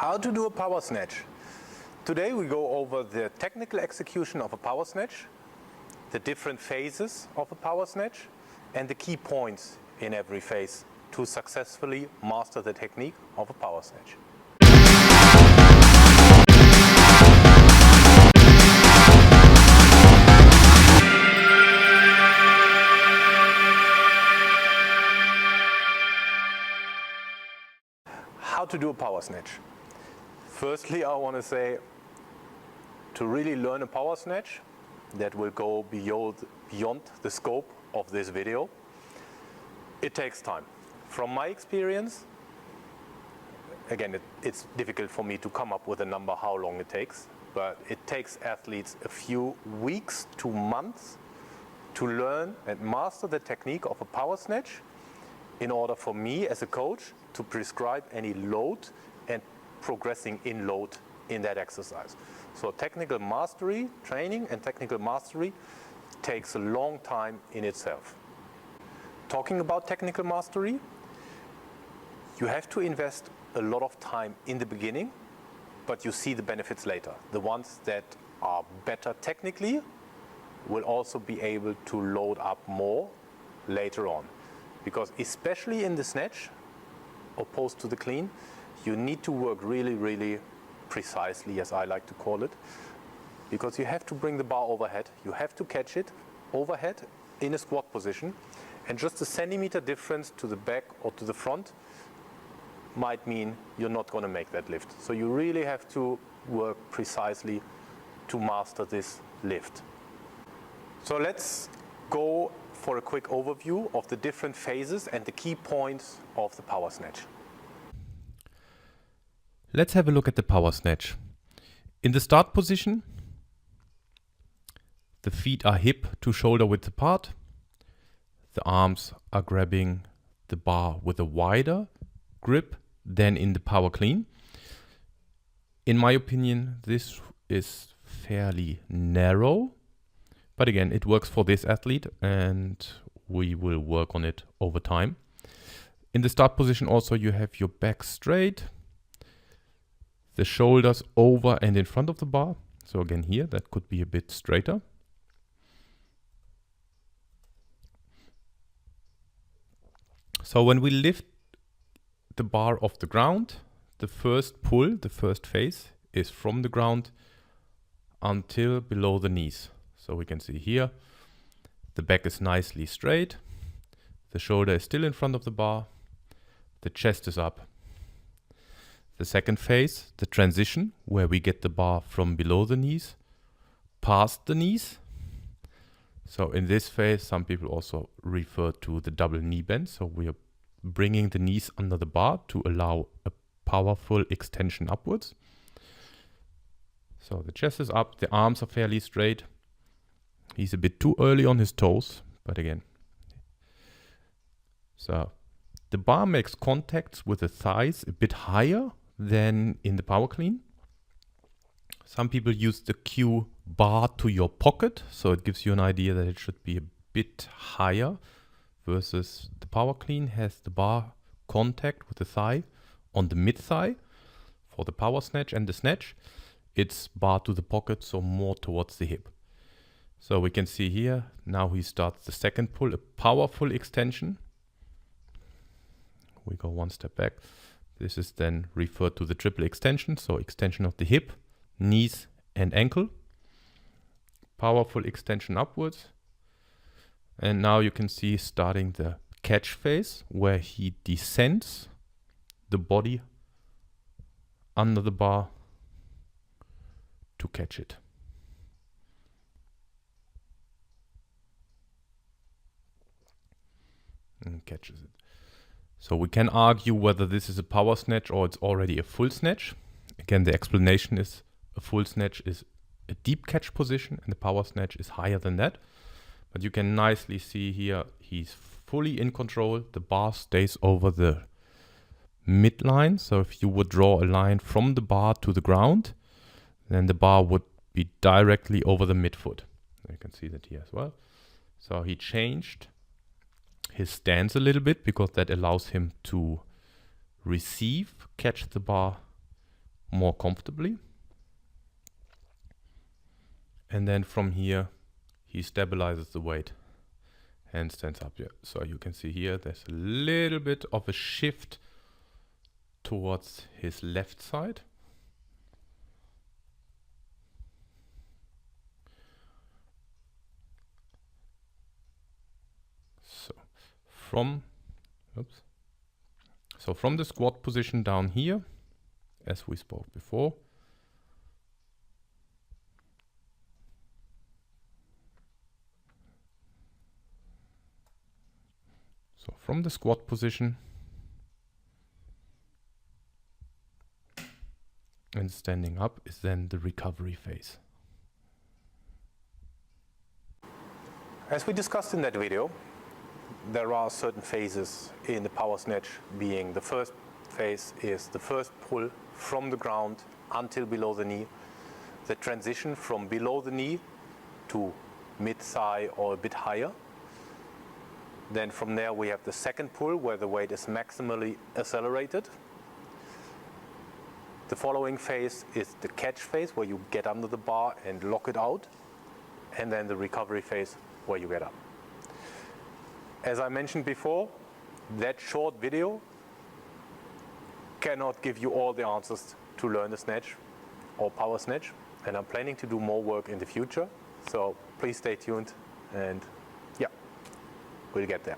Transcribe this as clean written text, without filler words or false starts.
How to do a power snatch. Today we go over the technical execution of a power snatch, the different phases of a power snatch, and the key points in every phase to successfully master the technique of a power snatch. How to do a power snatch. Firstly, I want to say, to really learn a power snatch that will go beyond the scope of this video, it takes time. From my experience, again, it's difficult for me to come up with a number how long it takes, but it takes athletes a few weeks to months to learn and master the technique of a power snatch in order for me as a coach to prescribe any load and progressing in load in that exercise. So technical mastery, training and technical mastery takes a long time in itself. Talking about technical mastery, you have to invest a lot of time in the beginning, but you see the benefits later. The ones that are better technically will also be able to load up more later on. Because especially in the snatch, opposed to the clean, you need to work really precisely, as I like to call it, because you have to bring the bar overhead, you have to catch it overhead in a squat position, and just a centimeter difference to the back or to the front might mean you're not going to make that lift. So you really have to work precisely to master this lift. So let's go for a quick overview of the different phases and the key points of the power snatch. Let's have a look at the power snatch. In the start position, the feet are hip to shoulder width apart. The arms are grabbing the bar with a wider grip than in the power clean. In my opinion, this is fairly narrow, but again, it works for this athlete and we will work on it over time. In the start position also you have your back straight, the shoulders over and in front of the bar. So again here, that could be a bit straighter. So when we lift the bar off the ground, the first pull, the first phase is from the ground until below the knees. So we can see here, the back is nicely straight, the shoulder is still in front of the bar, the chest is up. The second phase, the transition, where we get the bar from below the knees, past the knees. So in this phase, some people also refer to the double knee bend. So we are bringing the knees under the bar to allow a powerful extension upwards. So the chest is up, the arms are fairly straight. He's a bit too early on his toes, but again. So the bar makes contacts with the thighs a bit higher than in the power clean. Some people use the cue bar to your pocket, so it gives you an idea that it should be a bit higher, versus the power clean has the bar contact with the thigh on the mid thigh. For the power snatch and the snatch, it's bar to the pocket, so more towards the hip. So we can see here, now he starts the second pull, a powerful extension. We go one step back. This is then referred to the triple extension, so extension of the hip, knees and ankle. Powerful extension upwards. And now you can see starting the catch phase, where he descends the body under the bar to catch it. And catches it. So we can argue whether this is a power snatch or it's already a full snatch. Again, the explanation is a full snatch is a deep catch position and the power snatch is higher than that. But you can nicely see here, he's fully in control. The bar stays over the midline. So if you would draw a line from the bar to the ground, then the bar would be directly over the midfoot. You can see that here as well. So he changed his stance a little bit because that allows him to receive, catch the bar more comfortably. And then from here, he stabilizes the weight and stands up here. So you can see here, there's a little bit of a shift towards his left side. So from the squat position down here, as we spoke before, so from the squat position and standing up is then the recovery phase. As we discussed in that video, there are certain phases in the power snatch, being the first phase is the first pull from the ground until below the knee, the transition from below the knee to mid-thigh or a bit higher. Then from there we have the second pull where the weight is maximally accelerated. The following phase is the catch phase where you get under the bar and lock it out, and then the recovery phase where you get up. As I mentioned before, that short video cannot give you all the answers to learn the snatch or power snatch, and I'm planning to do more work in the future, so please stay tuned and yeah, we'll get there.